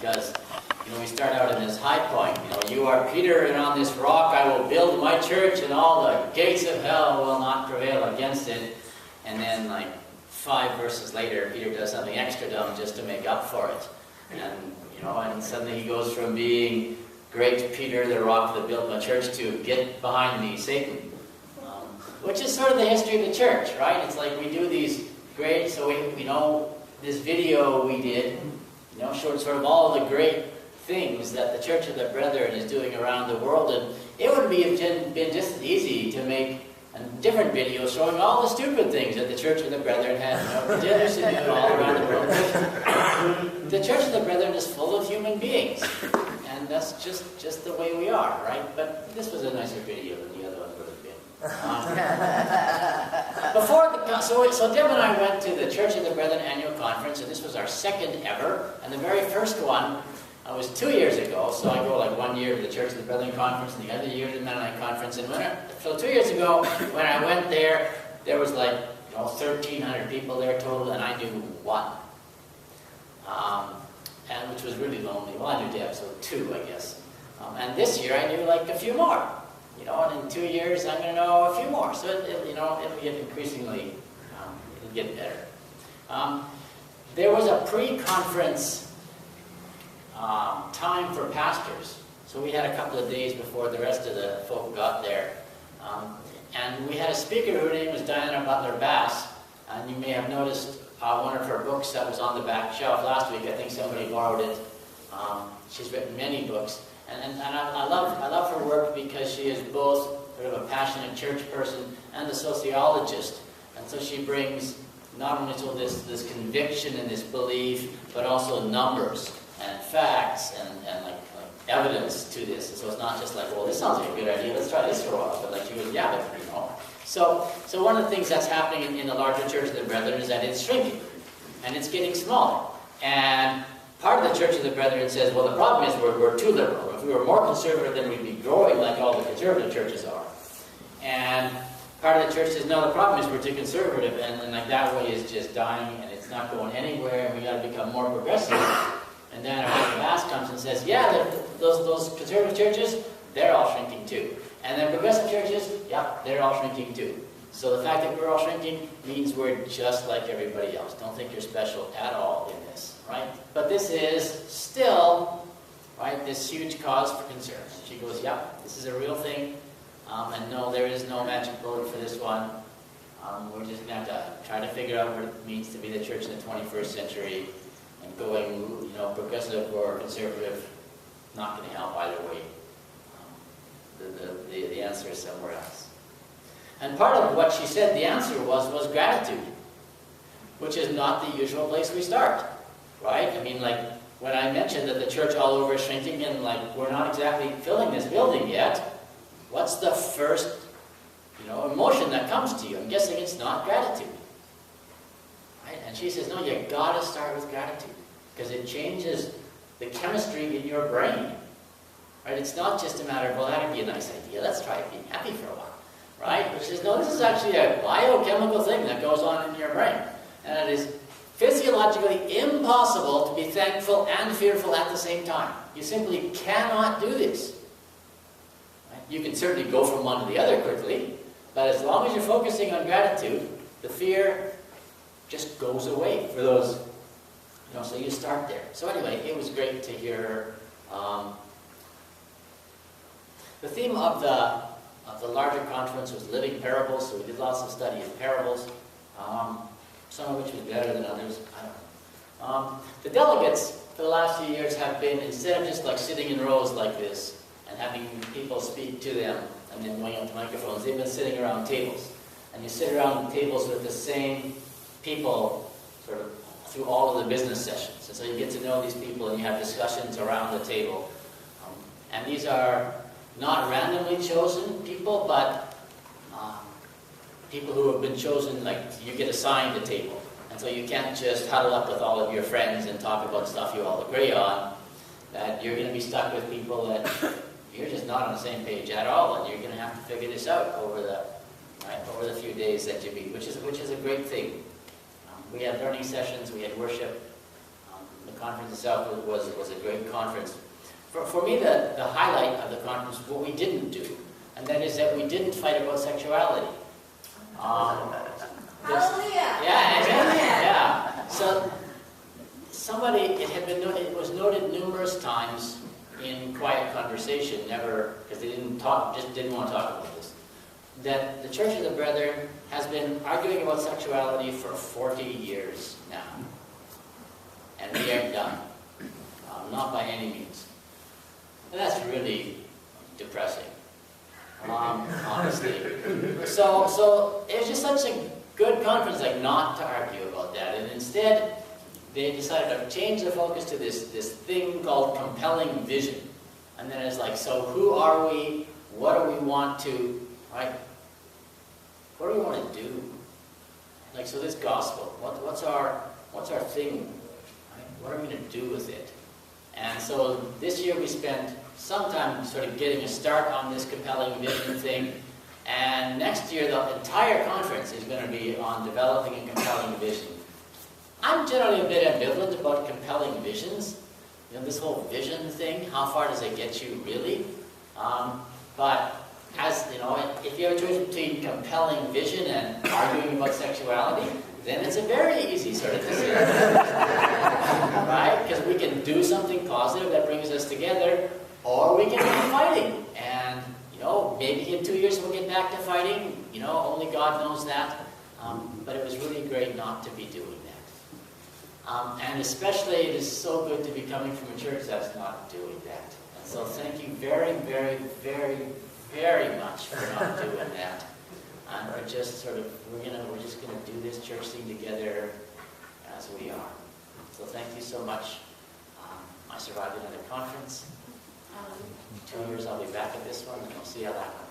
because, we start out in this high point. You are Peter, and on this rock I will build my church, and all the gates of hell will not prevail against it. And then, like 5 verses later, Peter does something extra dumb just to make up for it. And suddenly he goes from being great Peter, the rock that built my church, to get behind me, Satan. Which is sort of the history of the church, right? It's like we do these great, so this video we did, showed sort of all the great things that the Church of the Brethren is doing around the world, and it would been just as easy to make a different video showing all the stupid things that the Church of the Brethren had dinners to do all around the world. The Church of the Brethren is full of human beings, and that's just the way we are, right? But this was a nicer video than the other one would have been. So Deb and I went to the Church of the Brethren annual conference, and this was our second ever, and the very first one was 2 years ago. So I go like 1 year to the Church of the Brethren conference, and the other year to the Mennonite conference. And so 2 years ago, when I went there, there was like 1,300 people there total, and I knew one, and which was really lonely. Well, I knew Deb, so 2, I guess. And this year I knew like a few more. And in 2 years I'm going to know a few more. So it'll get increasingly, it'll get better. There was a pre-conference time for pastors. So we had a couple of days before the rest of the folk got there. And we had a speaker whose name was Diana Butler Bass. And you may have noticed one of her books that was on the back shelf last week. I think somebody borrowed it. She's written many books. And I love her work because she is both sort of a passionate church person and a sociologist. And so she brings not only this conviction and this belief, but also numbers and facts and like evidence to this. And so it's not just like, well, this sounds like a good idea, let's try this for a while. But like she goes, yeah, but So one of the things that's happening in the larger Church of the Brethren is that it's shrinking. And it's getting smaller. And part of the Church of the Brethren says, well, the problem is we're too liberal. If we were more conservative, then we'd be growing like all the conservative churches are. And part of the church says, no, the problem is we're too conservative, and like that way is just dying, and it's not going anywhere, and we got to become more progressive. And then a Bass comes and says, yeah, those conservative churches, they're all shrinking too. And then progressive churches, yeah, they're all shrinking too. So the fact that we're all shrinking means we're just like everybody else. Don't think you're special at all in this, right? But this is still, right, this huge cause for concern. She goes, yeah, this is a real thing. And no, there is no magic bullet for this one. We're just going to have to try to figure out what it means to be the church in the 21st century. And going, progressive or conservative, not going to help either way. The answer is somewhere else. And part of what she said the answer was gratitude, which is not the usual place we start, right? I mean, like, when I mentioned that the church all over is shrinking and, like, we're not exactly filling this building yet, what's the first, emotion that comes to you? I'm guessing it's not gratitude, right? And she says, no, you got to start with gratitude, because it changes the chemistry in your brain, right? It's not just a matter of, well, that'd be a nice idea, let's try being happy for a while. Right? Which says, no, this is actually a biochemical thing that goes on in your brain. And it is physiologically impossible to be thankful and fearful at the same time. You simply cannot do this. Right? You can certainly go from one to the other quickly, but as long as you're focusing on gratitude, the fear just goes away for those, so you start there. So anyway, it was great to hear her. The theme of the larger conference was living parables, so we did lots of study of parables, some of which was better than others. I don't know. The delegates for the last few years have been, instead of just like sitting in rows like this and having people speak to them and then going up to microphones, they've been sitting around tables. And you sit around tables with the same people sort of through all of the business sessions. And so you get to know these people and you have discussions around the table. And these are not randomly chosen people, but people who have been chosen, like you get assigned a table. And so you can't just huddle up with all of your friends and talk about stuff you all agree on. That you're going to be stuck with people that you're just not on the same page at all, and you're going to have to figure this out over the few days that you meet, which is a great thing. We had learning sessions, we had worship. conference itself was a great conference. For me, the highlight of the conference was what we didn't do, and that is that we didn't fight about sexuality. Hallelujah! Yeah, amen. Yeah. So it was noted numerous times in quiet conversation, never, because they didn't want to talk about this, that the Church of the Brethren has been arguing about sexuality for 40 years now. And we aren't done. Not by any means. And that's really depressing, honestly. So it was just such a good conference, like, not to argue about that. And instead, they decided to change the focus to this thing called compelling vision. And then it's like, so who are we? What do we want to, right? What do we want to do? Like, so this gospel, what's our thing? Right? What are we going to do with it? And so this year we spent some time sort of getting a start on this compelling vision thing. And next year the entire conference is going to be on developing a compelling vision. I'm generally a bit ambivalent about compelling visions. You know, this whole vision thing, how far does it get you really? But as you know, if you have a choice between compelling vision and arguing about sexuality, then it's a very easy sort of decision. Right? Because we can do something positive that brings us together, or we can keep fighting. And you know, maybe in 2 years we'll get back to fighting. You know, only God knows that. But it was really great not to be doing that. And especially, it is so good to be coming from a church that's not doing that. And so thank you very, very, very, very much for not doing that. And we're just sort of, we're just gonna do this church thing together as we are. So thank you so much. I survived another conference. 2 years I'll be back at this one, and we'll see how that goes.